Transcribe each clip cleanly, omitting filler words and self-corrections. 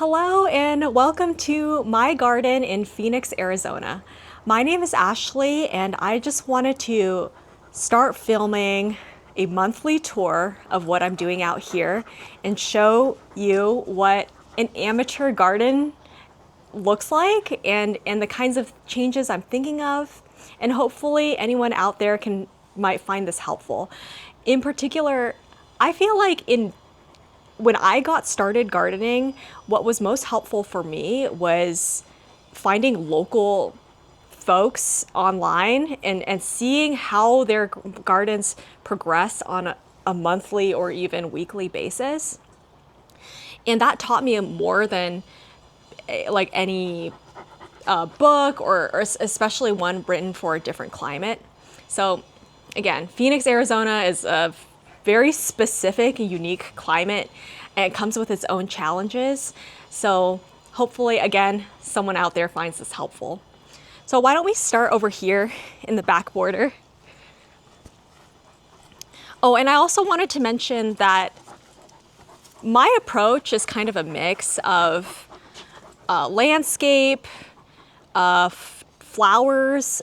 Hello and welcome to my garden in Phoenix, Arizona. My name is Ashley and I just wanted to start filming a monthly tour of what I'm doing out here and show you what an amateur garden looks like and the kinds of changes I'm thinking of, and hopefully anyone out there might find this helpful. In particular, I feel like when I got started gardening, what was most helpful for me was finding local folks online and seeing how their gardens progress on a monthly or even weekly basis. And that taught me more than like any book or especially one written for a different climate. So again, Phoenix, Arizona is a very specific and unique climate, and it comes with its own challenges. So hopefully, again, someone out there finds this helpful. So why don't we start over here in the back border? Oh, and I also wanted to mention that my approach is kind of a mix of landscape, flowers,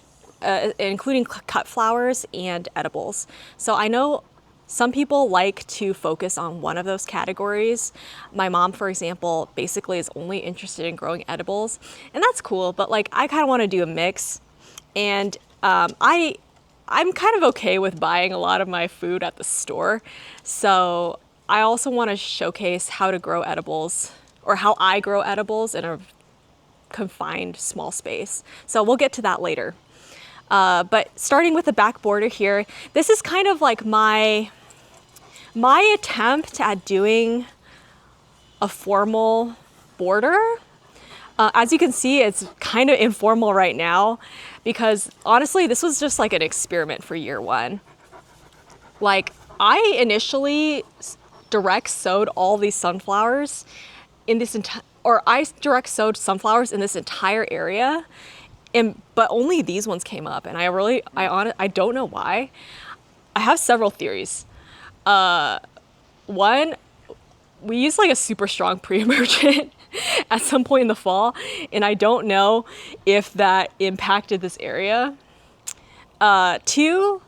including cut flowers and edibles. So I know some people like to focus on one of those categories. My mom, for example, basically is only interested in growing edibles, and that's cool, but like I kind of want to do a mix. And I'm kind of okay with buying a lot of my food at the store. So I also want to showcase how to grow edibles, or how I grow edibles in a confined small space. So we'll get to that later. But starting with the back border here, this is kind of like my attempt at doing a formal border. As you can see, it's kind of informal right now because honestly, this was just like an experiment for year one. Like I initially direct sowed all these sunflowers in this I direct sowed sunflowers in this entire area, but only these ones came up, and I don't know why. I have several theories. One, we used like a super strong pre-emergent at some point in the fall, and I don't know if that impacted this area. Two,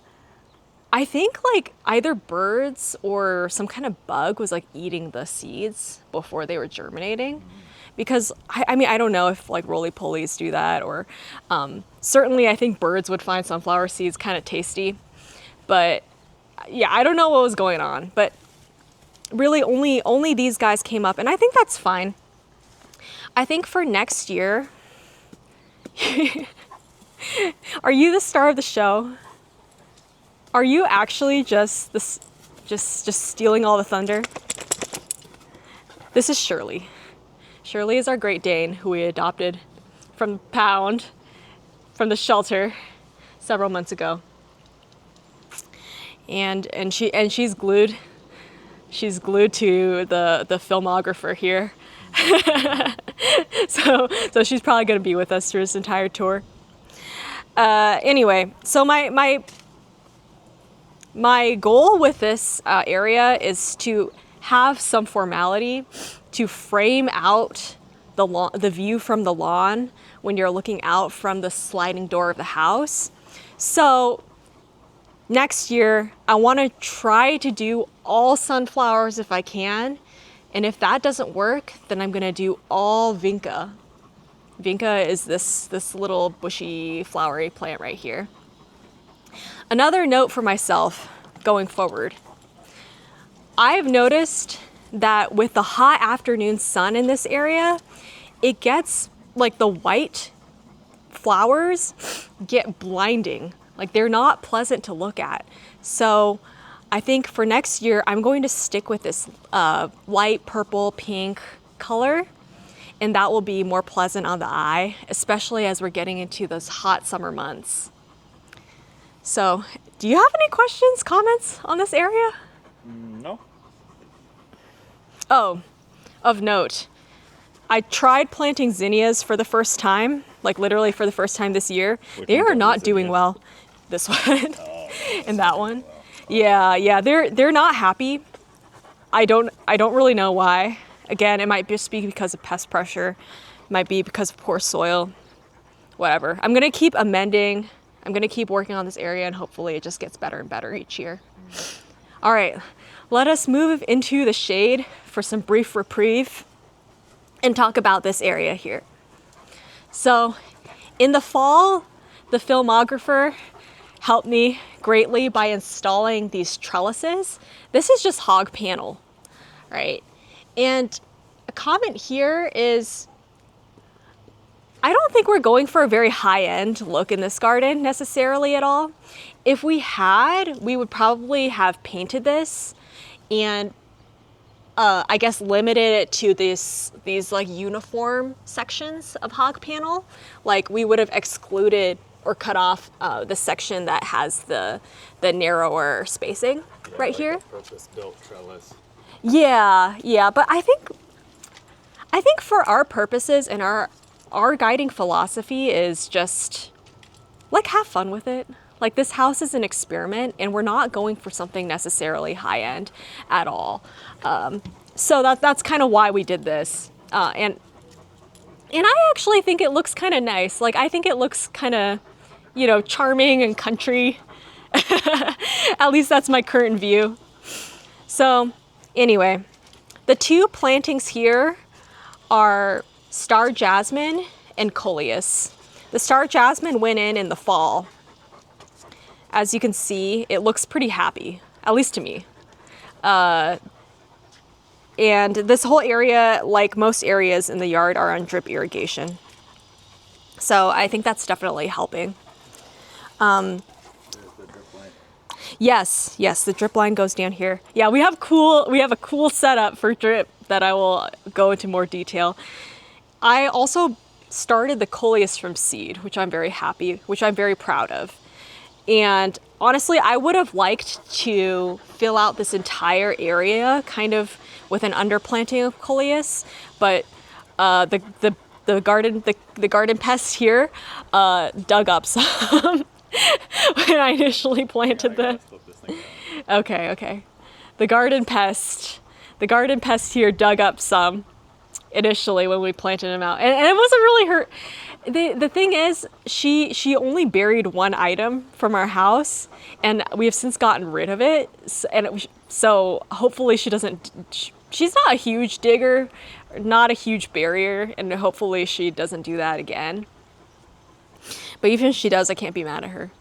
I think like either birds or some kind of bug was like eating the seeds before they were germinating. Because I mean, I don't know if like roly-polies do that, or certainly I think birds would find sunflower seeds kind of tasty. But yeah, I don't know what was going on. But really only these guys came up, and I think that's fine. I think for next year, are you the star of the show? Are you actually just stealing all the thunder? This is Shirley. Shirley is our Great Dane who we adopted from the pound, from the shelter several months ago. And she's glued to the filmographer here. So she's probably going to be with us through this entire tour. Anyway, so my goal with this area is to have some formality, to frame out the view from the lawn when you're looking out from the sliding door of the house. So next year, I want to try to do all sunflowers if I can. And if that doesn't work, then I'm going to do all vinca. Vinca is this little bushy flowery plant right here. Another note for myself going forward. I've noticed that with the hot afternoon sun in this area, it gets like the white flowers get blinding. Like they're not pleasant to look at. So I think for next year, I'm going to stick with this light purple pink color, and that will be more pleasant on the eye, especially as we're getting into those hot summer months. So do you have any questions, comments on this area? No. Oh, of note, I tried planting zinnias for the first time, like literally for the first time this year. They are not doing well. This one and that one. Yeah, they're not happy. I don't really know why. Again, it might just be because of pest pressure, it might be because of poor soil, whatever. I'm gonna keep amending. I'm gonna keep working on this area, and hopefully it just gets better and better each year. All right, let us move into the shade for some brief reprieve and talk about this area here. So in the fall, the filmographer helped me greatly by installing these trellises. This is just hog panel, right? And a comment here is, I don't think we're going for a very high-end look in this garden necessarily at all. If we had, we would probably have painted this and I guess limited it to these like uniform sections of hog panel. Like we would have excluded or cut off the section that has the narrower spacing right like here. Purpose-built trellis. Yeah, but I think for our purposes and our guiding philosophy is just like have fun with it. Like this house is an experiment and we're not going for something necessarily high end at all. So that's kind of why we did this. And I actually think it looks kind of nice. Like I think it looks kind of, you know, charming and country. At least that's my current view. So anyway, the two plantings here are star jasmine and coleus. The star jasmine went in the fall. As you can see, it looks pretty happy, at least to me. And this whole area, like most areas in the yard, are on drip irrigation. So I think that's definitely helping. There's the drip line. Yes, the drip line goes down here. Yeah, we have a cool setup for drip that I will go into more detail. I also started the coleus from seed, which I'm very proud of. And honestly, I would have liked to fill out this entire area kind of with an underplanting of coleus, but the garden pest here dug up some when I initially planted them. Okay. The garden pest here dug up some initially when we planted them out, and it wasn't really her. The thing is, she only buried one item from our house, and we have since gotten rid of it. So hopefully she doesn't. She's not a huge digger, not a huge barrier, and hopefully she doesn't do that again. But even if she does, I can't be mad at her.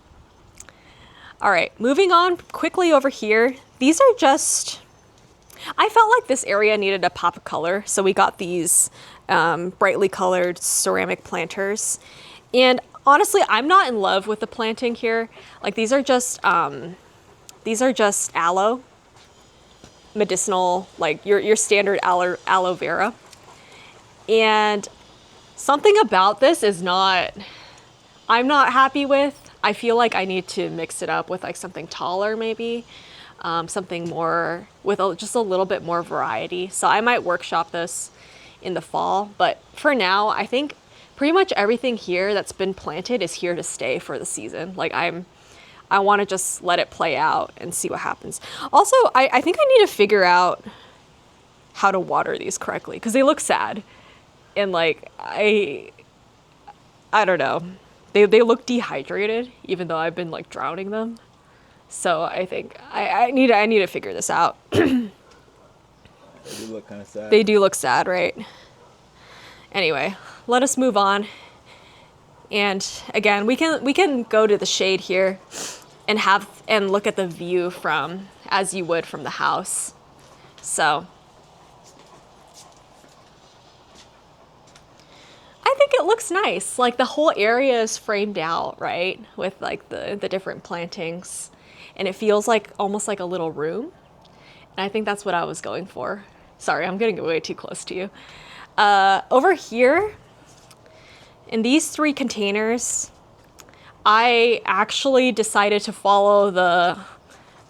All right, moving on quickly over here. These are just. I felt like this area needed a pop of color, so we got these brightly colored ceramic planters. And honestly, I'm not in love with the planting here. Like these are just aloe, medicinal, like your standard aloe vera. And something about this I'm not happy with. I feel like I need to mix it up with like something taller maybe. Something more with just a little bit more variety. So I might workshop this in the fall, but for now, I think pretty much everything here that's been planted is here to stay for the season. Like I want to just let it play out and see what happens. Also, I think I need to figure out how to water these correctly because they look sad. And like, I don't know. They look dehydrated, even though I've been like drowning them. So I think I need to figure this out. They do look kind of sad. They do look sad, right? Anyway, let us move on. And again, we can go to the shade here and look at the view from as you would from the house. So I think it looks nice. Like the whole area is framed out, right? With like the different plantings. And it feels like almost like a little room. And I think that's what I was going for. Sorry, I'm getting way too close to you. Over here, in these 3 containers, I actually decided to follow the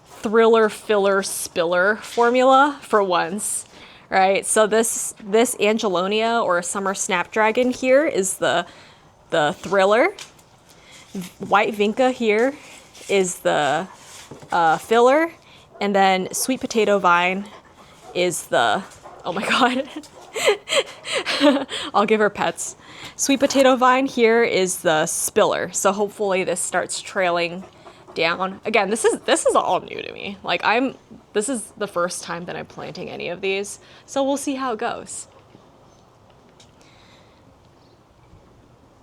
thriller, filler, spiller formula for once, right? So this Angelonia or summer snapdragon here is the thriller. White vinca here is the filler, and then sweet potato vine is the Oh my God. I'll give her pets. Sweet potato vine here is the spiller. So hopefully this starts trailing down. Again, this is all new to me. Like this is the first time that I'm planting any of these. So we'll see how it goes.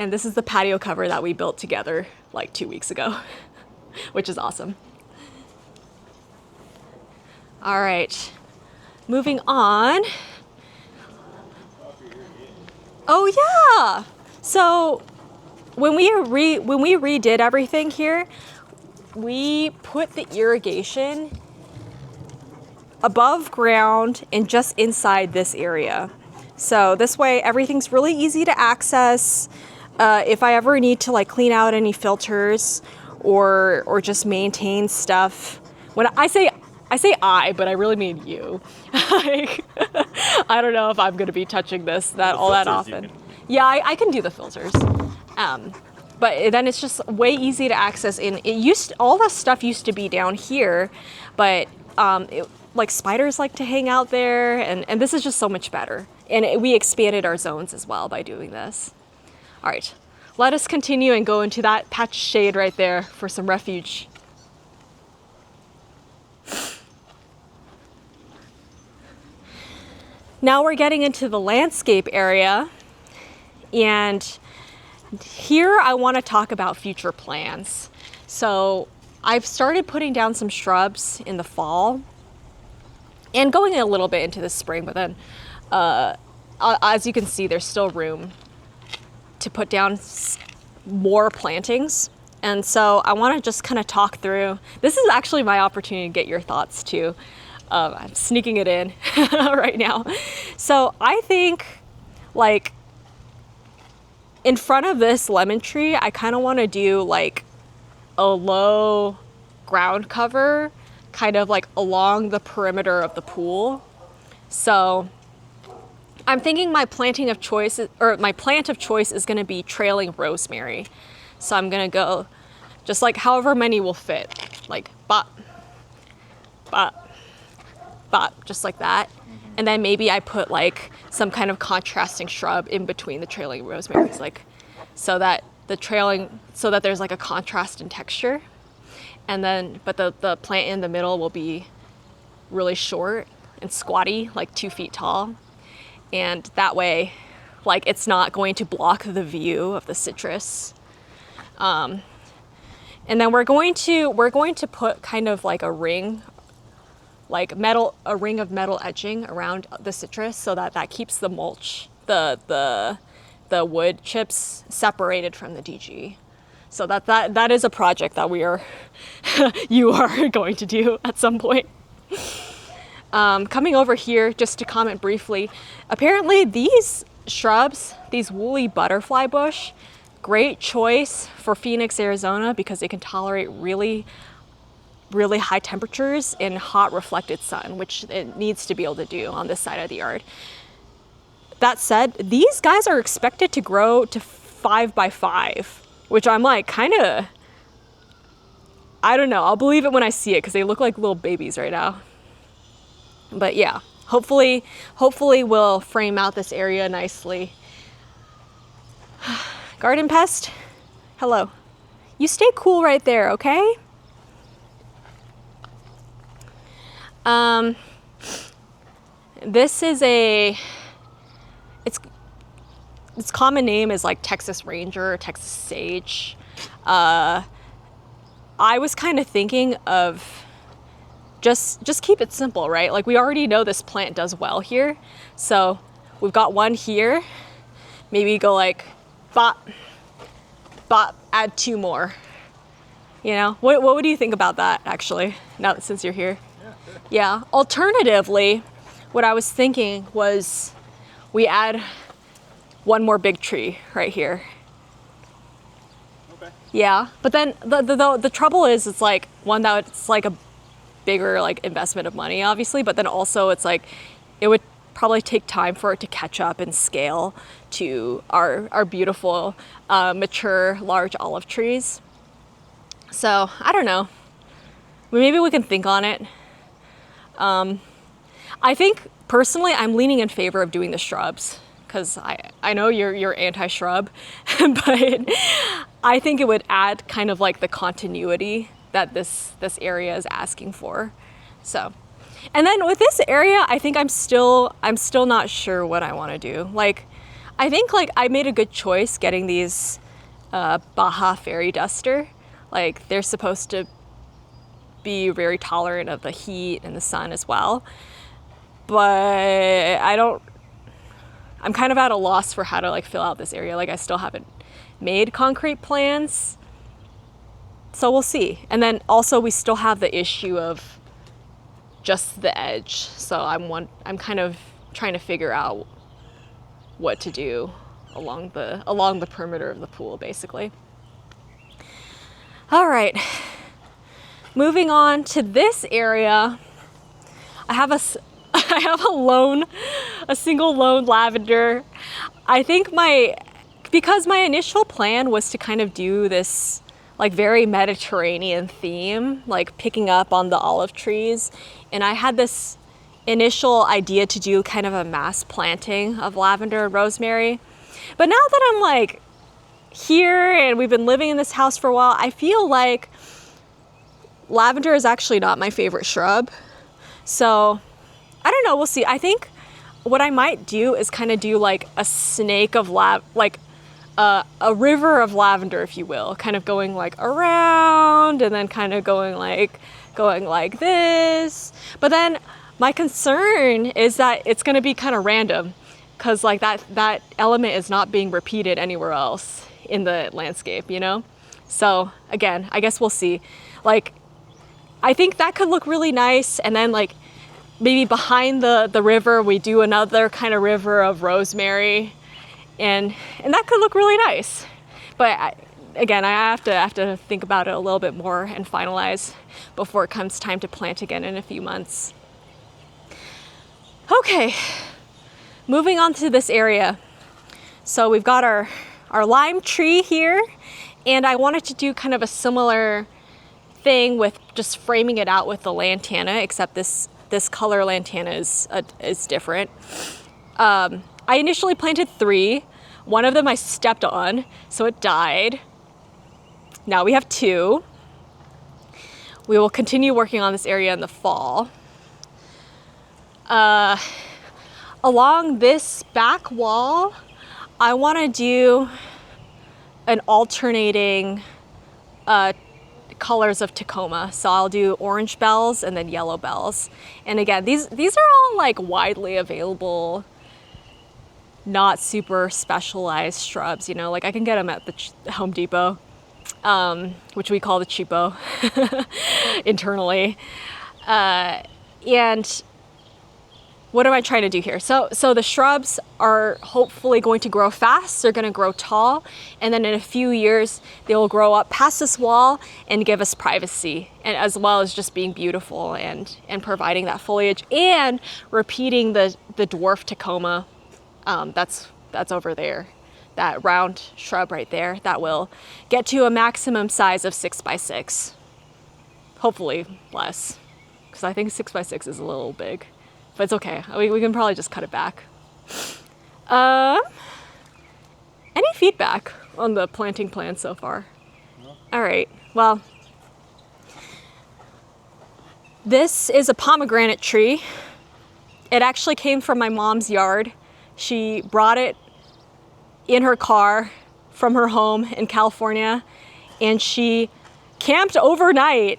And this is the patio cover that we built together like 2 weeks ago, which is awesome. All right, moving on. Oh yeah. So when we redid everything here, we put the irrigation above ground and just inside this area. So this way everything's really easy to access. If I ever need to like clean out any filters or just maintain stuff. When I say I, but I really mean you. Like, I don't know if I'm gonna be touching this all that often. Yeah, I can do the filters. But then it's just way easy to access. And all the stuff used to be down here, but like spiders like to hang out there, and this is just so much better. And we expanded our zones as well by doing this. All right, let us continue and go into that patch of shade right there for some refuge. Now we're getting into the landscape area, and here I want to talk about future plans. So I've started putting down some shrubs in the fall and going a little bit into the spring, but then as you can see, there's still room to put down more plantings. And so I want to just kind of talk through. This is actually my opportunity to get your thoughts too. I'm sneaking it in right now. So I think like in front of this lemon tree, I kind of want to do like a low ground cover kind of like along the perimeter of the pool. So I'm thinking my plant of choice is going to be trailing rosemary. So I'm going to go just like however many will fit, like bop, bop, bop, just like that. And then maybe I put like some kind of contrasting shrub in between the trailing rosemaries, like so that there's like a contrast in texture. And then, but the plant in the middle will be really short and squatty, like 2 feet tall. And that way, like it's not going to block the view of the citrus. And then we're going to put kind of like a ring of metal edging around the citrus so that keeps the mulch, the wood chips separated from the DG. So that is a project that you are going to do at some point. Coming over here just to comment briefly, apparently these shrubs, these woolly butterfly bush, great choice for Phoenix, Arizona, because they can tolerate really high temperatures in hot reflected sun, which it needs to be able to do on this side of the yard. That said, these guys are expected to grow to 5 by 5, which I'm like I don't know. I'll believe it when I see it because they look like little babies right now. But yeah, hopefully we'll frame out this area nicely. Garden pest, hello. You stay cool right there, okay? This is its common name is like Texas Ranger, Texas Sage. I was kind of thinking of just keep it simple, right? Like we already know this plant does well here. So we've got one here. Maybe go like bop, bop, add 2 more. You know, what would you think about that actually, since you're here? Yeah, sure. Yeah, alternatively, what I was thinking was we add 1 more big tree right here. Okay. Yeah, but then the trouble is it's like one that it's like a bigger like investment of money obviously, but then also it's like it would probably take time for it to catch up and scale to our beautiful mature large olive trees. So I don't know, maybe we can think on it. I think personally, I'm leaning in favor of doing the shrubs because I know you're anti-shrub, but I think it would add kind of like the continuity that this area is asking for. So, and then with this area, I think I'm still not sure what I want to do. Like, I think like I made a good choice getting these Baja Fairy Duster. Like, they're supposed to be very tolerant of the heat and the sun as well. But I'm kind of at a loss for how to like fill out this area. Like, I still haven't made concrete plans. So we'll see. And then also we still have the issue of just the edge. So I'm kind of trying to figure out what to do along the perimeter of the pool, basically. All right. Moving on to this area, I have a single lone lavender. I think because my initial plan was to kind of do this like very Mediterranean theme, like picking up on the olive trees. And I had this initial idea to do kind of a mass planting of lavender and rosemary. But now that I'm like here and we've been living in this house for a while, I feel like lavender is actually not my favorite shrub. So I don't know, we'll see. I think what I might do is kind of do like a snake of a river of lavender, if you will, kind of going like around and then kind of going like this. But then my concern is that it's going to be kind of random because like that element is not being repeated anywhere else in the landscape, you know? So again, I guess we'll see. Like, I think that could look really nice. And then like maybe behind the river, we do another kind of river of rosemary. And that could look really nice. But again, I have to think about it a little bit more and finalize before it comes time to plant again in a few months. Okay, moving on to this area. So we've got our lime tree here, and I wanted to do kind of a similar thing with just framing it out with the lantana, except this color lantana is different. I initially planted 3. One of them I stepped on, so it died. Now we have 2. We will continue working on this area in the fall. Along this back wall, I want to do an alternating colors of Tacoma. So I'll do orange bells and then yellow bells. And again, these are all like widely available, not super specialized shrubs, you know, like I can get them at the Home Depot, which we call the cheapo internally. And what am I trying to do here? So the shrubs are hopefully going to grow fast. They're going to grow tall. And then in a few years, they will grow up past this wall and give us privacy, and as well as just being beautiful and providing that foliage and repeating the dwarf Tacoma. That's over there. That round shrub right there, that will get to a maximum size of 6 by 6. Hopefully less, because I think 6 by 6 is a little big. But it's okay. We can probably just cut it back. Any feedback on the planting plan so far? No. All right. Well, this is a pomegranate tree. It actually came from my mom's yard. She brought it in her car from her home in California, and she camped overnight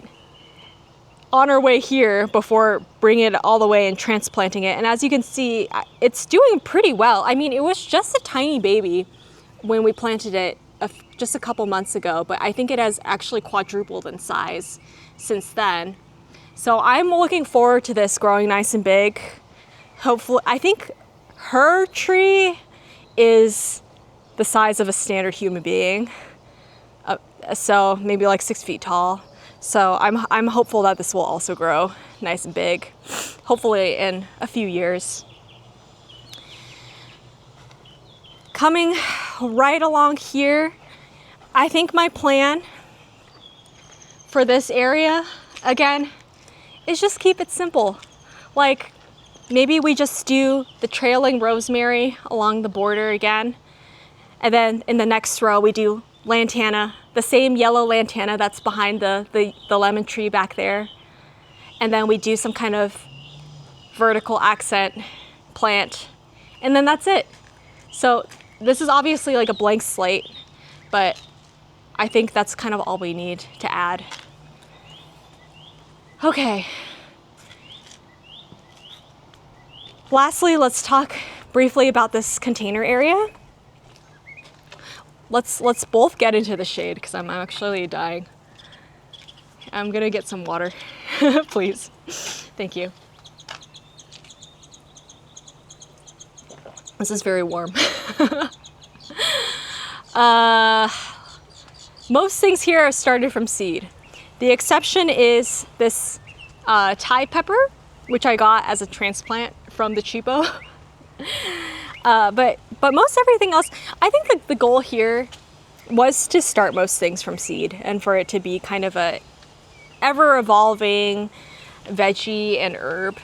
on her way here before bringing it all the way and transplanting it. And as you can see, it's doing pretty well. I mean, it was just a tiny baby when we planted it just a couple months ago, but I think it has actually quadrupled in size since then. So I'm looking forward to this growing nice and big. Hopefully, I think her tree is the size of a standard human being. So maybe like 6 feet tall. So I'm hopeful that this will also grow nice and big, hopefully in a few years. Coming right along here, I think my plan for this area, again, is just keep it simple. Like, maybe we just do the trailing rosemary along the border again. And then in the next row, we do lantana, the same yellow lantana that's behind the lemon tree back there. And then we do some kind of vertical accent plant. And then that's it. So this is obviously like a blank slate, but I think that's kind of all we need to add. Okay. Lastly, let's talk briefly about this container area. Let's both get into the shade because I'm actually dying. I'm gonna get some water, please. Thank you. This is very warm. Most things here are started from seed. The exception is this Thai pepper, which I got as a transplant from the cheapo. But most everything else, I think that the goal here was to start most things from seed and for it to be kind of a ever-evolving veggie and herb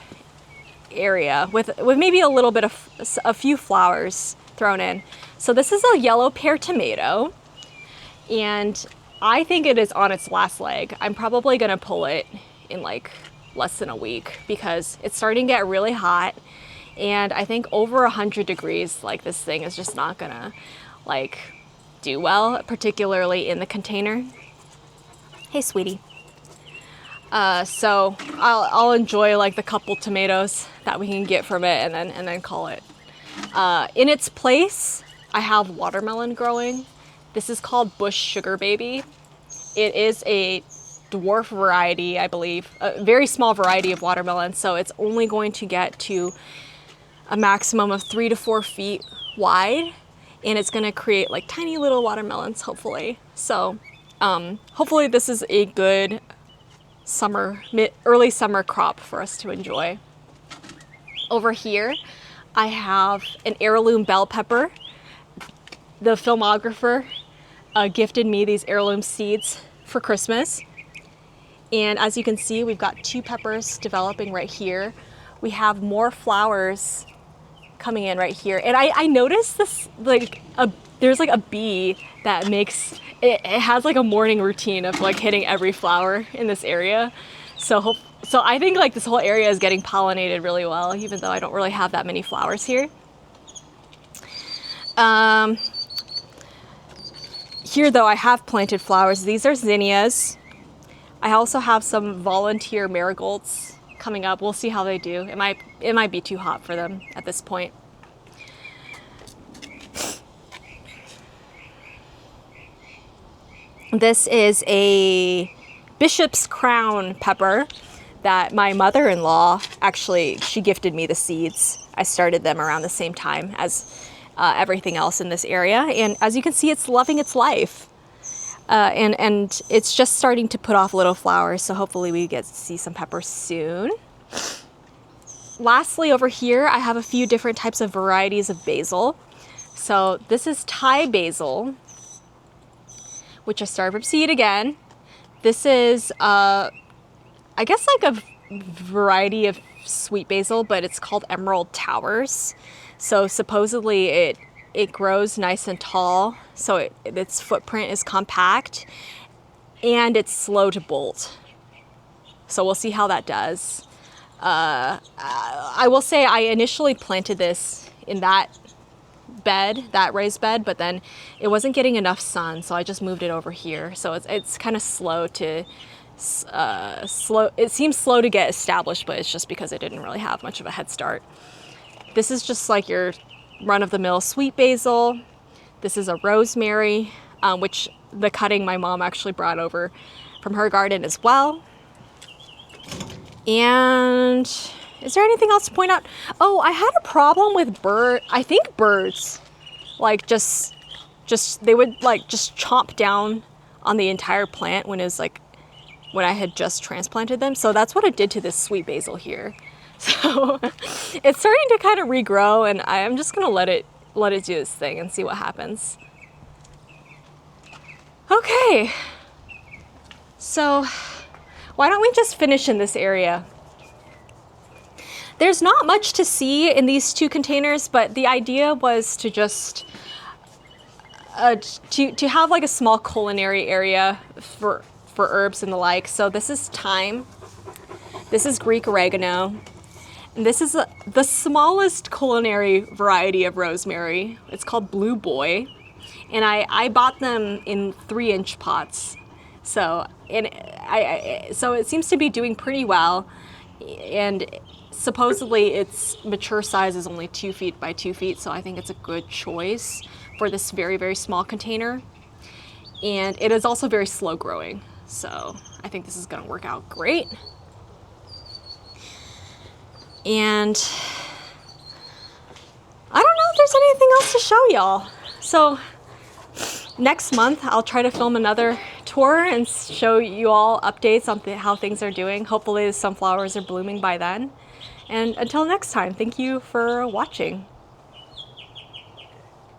area with maybe a little bit of a few flowers thrown in. So this is a yellow pear tomato, and I think it is on its last leg. I'm probably gonna pull it in like less than a week because it's starting to get really hot, and I think over 100 degrees, like this thing is just not gonna like do well, particularly in the container. Hey, sweetie. So I'll enjoy like the couple tomatoes that we can get from it and then call it. In its place, I have watermelon growing. This is called Bush Sugar Baby. It is a dwarf variety, I believe, a very small variety of watermelon. So it's only going to get to a maximum of 3 to 4 feet wide, and it's going to create like tiny little watermelons, hopefully. So hopefully this is a good early summer crop for us to enjoy. Over here, I have an heirloom bell pepper. The filmographer gifted me these heirloom seeds for Christmas. And as you can see, we've got 2 peppers developing right here. We have more flowers coming in right here. And I noticed this, like, there's like a bee that makes, it has like a morning routine of like hitting every flower in this area. So I think like this whole area is getting pollinated really well, even though I don't really have that many flowers here. Here though, I have planted flowers. These are zinnias. I also have some volunteer marigolds coming up. We'll see how they do. It might be too hot for them at this point. This is a bishop's crown pepper that my mother-in-law, actually, she gifted me the seeds. I started them around the same time as everything else in this area. And as you can see, it's loving its life. And it's just starting to put off little flowers. So hopefully we get to see some peppers soon. Lastly, over here, I have a few different types of varieties of basil. So this is Thai basil, which I started from seed again. This is, I guess like a variety of sweet basil, but it's called Emerald Towers. So supposedly it grows nice and tall, so its footprint is compact, and it's slow to bolt. So we'll see how that does. I will say I initially planted this in that raised bed, but then it wasn't getting enough sun, so I just moved it over here. So it's kind of slow to it seems slow to get established, but it's just because it didn't really have much of a head start. This is just like your run-of-the-mill sweet basil. This is a rosemary, which the cutting my mom actually brought over from her garden as well. And is there anything else to point out? Oh, I had a problem with birds, like just they would like just chomp down on the entire plant when I had just transplanted them. So that's what it did to this sweet basil here. So it's starting to kind of regrow, and I'm just gonna let it do its thing and see what happens. Okay, so why don't we just finish in this area? There's not much to see in these 2 containers, but the idea was to just to have like a small culinary area for herbs and the like. So this is thyme, this is Greek oregano, and this is the smallest culinary variety of rosemary. It's called Blue Boy, and I bought them in 3-inch pots. So so it seems to be doing pretty well, and supposedly its mature size is only 2 feet by 2 feet. So I think it's a good choice for this very, very small container. And it is also very slow growing. So I think this is gonna work out great. And I don't know if there's anything else to show y'all. So next month, I'll try to film another tour and show you all updates on how things are doing. Hopefully the sunflowers are blooming by then. And until next time, thank you for watching.